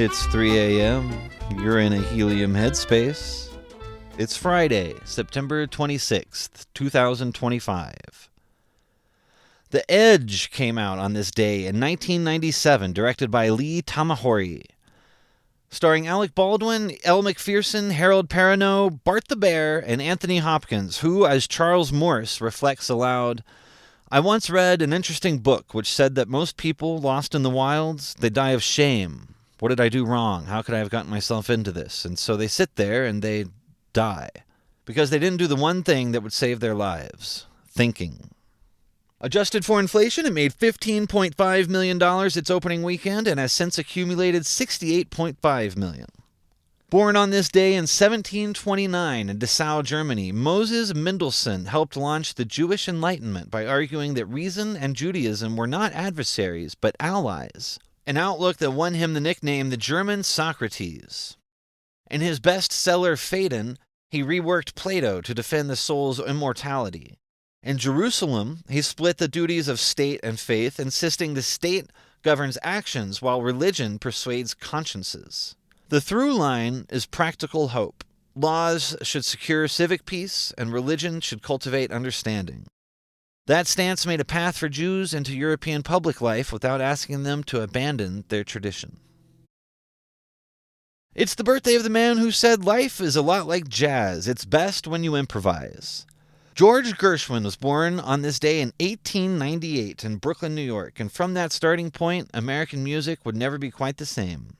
It's 3 a.m. You're in a helium headspace. It's Friday, September 26th, 2025. The Edge came out on this day in 1997, directed by Lee Tamahori. Starring Alec Baldwin, Elle Macpherson, Harold Perrineau, Bart the Bear, and Anthony Hopkins, who, as Charles Morse reflects aloud, I once read an interesting book which said that most people lost in the wilds, they die of shame. What did I do wrong? How could I have gotten myself into this? And so they sit there and they die because they didn't do the one thing that would save their lives, thinking. Adjusted for inflation, it made $15.5 million its opening weekend and has since accumulated $68.5 million. Born on this day in 1729 in Dessau, Germany, Moses Mendelssohn helped launch the Jewish Enlightenment by arguing that reason and Judaism were not adversaries, but allies, an outlook that won him the nickname the German Socrates. In his bestseller Phaedon, he reworked Plato to defend the soul's immortality. In Jerusalem, he split the duties of state and faith, insisting the state governs actions while religion persuades consciences. The through line is practical hope. Laws should secure civic peace, and religion should cultivate understanding. That stance made a path for Jews into European public life without asking them to abandon their tradition. It's the birthday of the man who said life is a lot like jazz. It's best when you improvise. George Gershwin was born on this day in 1898 in Brooklyn, New York, and from that starting point, American music would never be quite the same.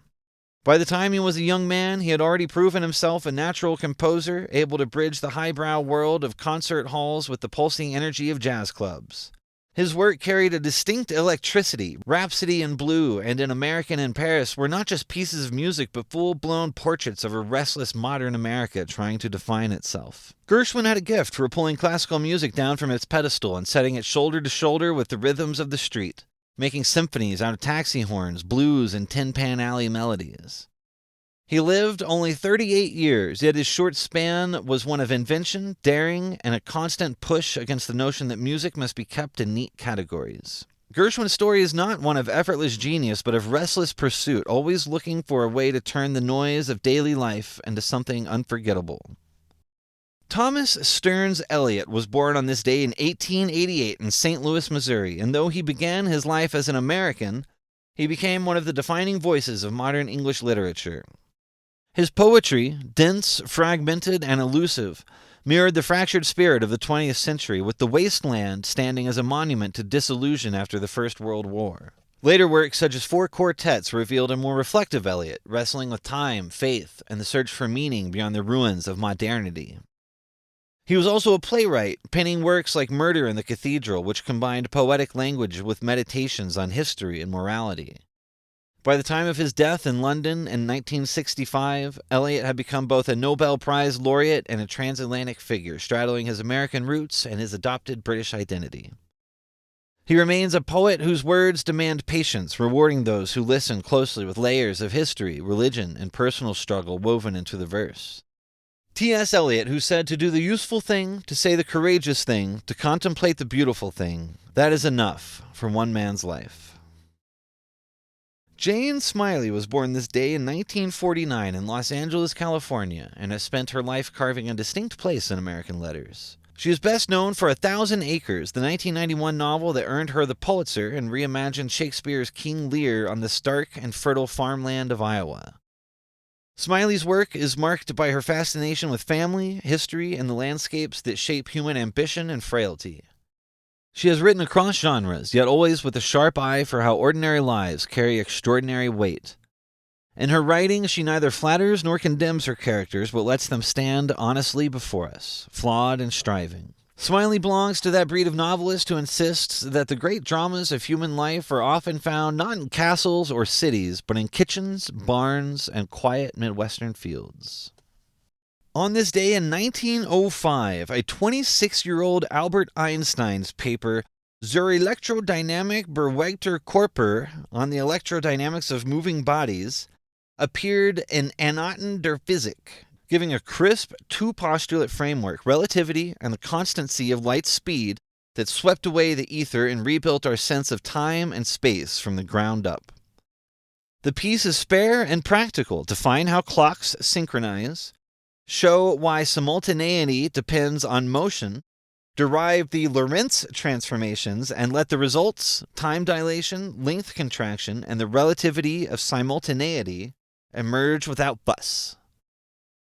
By the time he was a young man, he had already proven himself a natural composer, able to bridge the highbrow world of concert halls with the pulsing energy of jazz clubs. His work carried a distinct electricity. Rhapsody in Blue and An American in Paris were not just pieces of music, but full-blown portraits of a restless modern America trying to define itself. Gershwin had a gift for pulling classical music down from its pedestal and setting it shoulder to shoulder with the rhythms of the street, making symphonies out of taxi horns, blues, and Tin Pan Alley melodies. He lived only 38 years, yet his short span was one of invention, daring, and a constant push against the notion that music must be kept in neat categories. Gershwin's story is not one of effortless genius, but of restless pursuit, always looking for a way to turn the noise of daily life into something unforgettable. Thomas Stearns Eliot was born on this day in 1888 in St. Louis, Missouri, and though he began his life as an American, he became one of the defining voices of modern English literature. His poetry, dense, fragmented, and elusive, mirrored the fractured spirit of the 20th century, with The Wasteland standing as a monument to disillusion after the First World War. Later works such as Four Quartets revealed a more reflective Eliot, wrestling with time, faith, and the search for meaning beyond the ruins of modernity. He was also a playwright, penning works like Murder in the Cathedral, which combined poetic language with meditations on history and morality. By the time of his death in London in 1965, Eliot had become both a Nobel Prize laureate and a transatlantic figure, straddling his American roots and his adopted British identity. He remains a poet whose words demand patience, rewarding those who listen closely with layers of history, religion, and personal struggle woven into the verse. T.S. Eliot, who said to do the useful thing, to say the courageous thing, to contemplate the beautiful thing, that is enough for one man's life. Jane Smiley was born this day in 1949 in Los Angeles, California, and has spent her life carving a distinct place in American letters. She is best known for 1,000 Acres, the 1991 novel that earned her the Pulitzer and reimagined Shakespeare's King Lear on the stark and fertile farmland of Iowa. Smiley's work is marked by her fascination with family, history, and the landscapes that shape human ambition and frailty. She has written across genres, yet always with a sharp eye for how ordinary lives carry extraordinary weight. In her writing, she neither flatters nor condemns her characters, but lets them stand honestly before us, flawed and striving. Smiley belongs to that breed of novelist who insists that the great dramas of human life are often found not in castles or cities, but in kitchens, barns, and quiet Midwestern fields. On this day in 1905, a 26-year-old Albert Einstein's paper, Zur Elektrodynamik Bewegter Körper, on the electrodynamics of moving bodies, appeared in Anatomy der Physik, giving a crisp two-postulate framework, relativity, and the constancy of light's speed that swept away the ether and rebuilt our sense of time and space from the ground up. The piece is spare and practical, define how clocks synchronize, show why simultaneity depends on motion, derive the Lorentz transformations, and let the results, time dilation, length contraction, and the relativity of simultaneity emerge without fuss.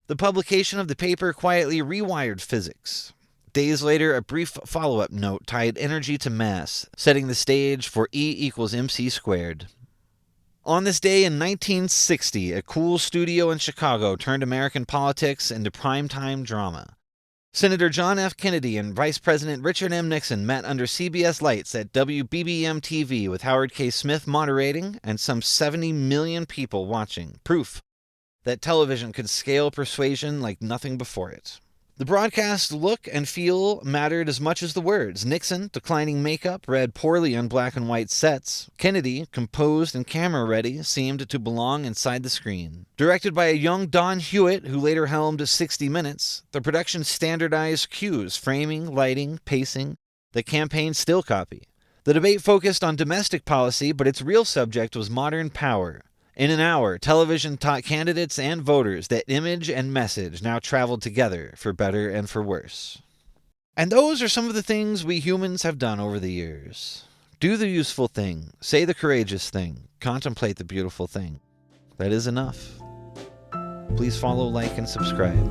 The publication of the paper quietly rewired physics. Days later, a brief follow-up note tied energy to mass, setting the stage for E=mc². On this day in 1960, a cool studio in Chicago turned American politics into primetime drama. Senator John F. Kennedy and Vice President Richard M. Nixon met under CBS lights at WBBM-TV with Howard K. Smith moderating and some 70 million people watching. Proof that television could scale persuasion like nothing before it. The broadcast look and feel mattered as much as the words. Nixon, declining makeup, read poorly on black and white sets. Kennedy, composed and camera-ready, seemed to belong inside the screen. Directed by a young Don Hewitt, who later helmed 60 Minutes, the production standardized cues, framing, lighting, pacing, the campaign still copy. The debate focused on domestic policy, but its real subject was modern power. In an hour, television taught candidates and voters that image and message now traveled together, for better and for worse. And those are some of the things we humans have done over the years. Do the useful thing, say the courageous thing, contemplate the beautiful thing. That is enough. Please follow, like, and subscribe.